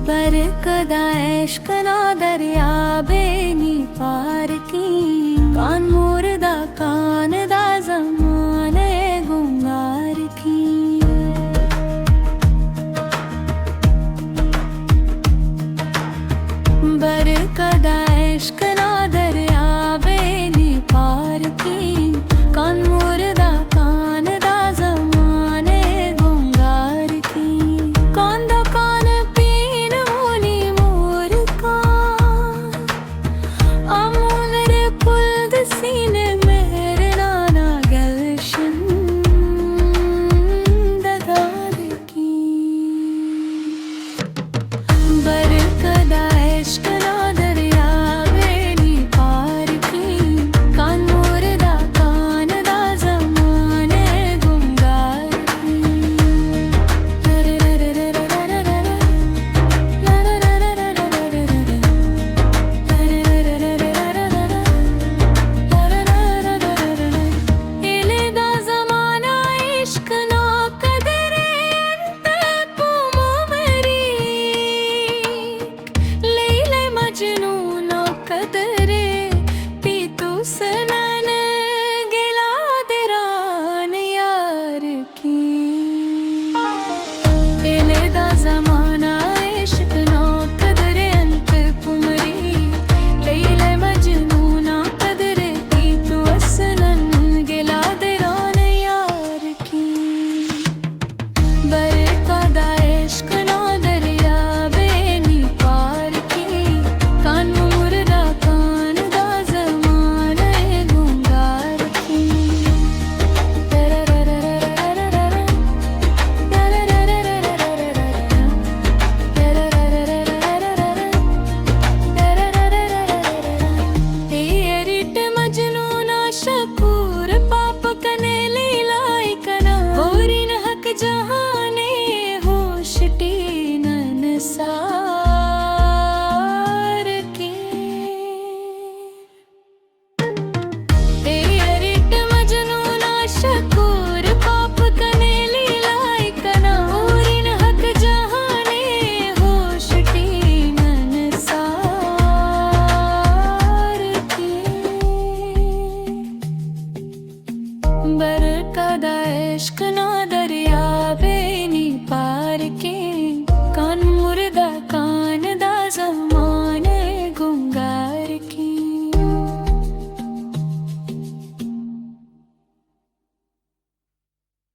बरकदा इश्क ना दरिया बेनी पार की कान मुर्दा कान दा ज़माने गुंगार की बरकदा इश्क ना दरिया बेनी पार की कान मुर्दा कान दा ज़माने गुंगार की कान दा कान पीन मुनी मोर का अमूल रे पुल्द सीने मेरे नाना गलशन ददार की बरकदा इश्क ना दरिया बेनी पार की कान मुर्दा कान दा ज़माने गुंगार इले दा ज़माना इश्क ना कदरे अंते पुमो मेरी लैले मजनू नो कदरे पीतू सनन गिला दिरान यार की इले दा ज़माना इश्क नो कदरे अंत पुमरी लैले मजनू नो कदरे पीतू सनन गिला दिरान यार की बरकदा इश्क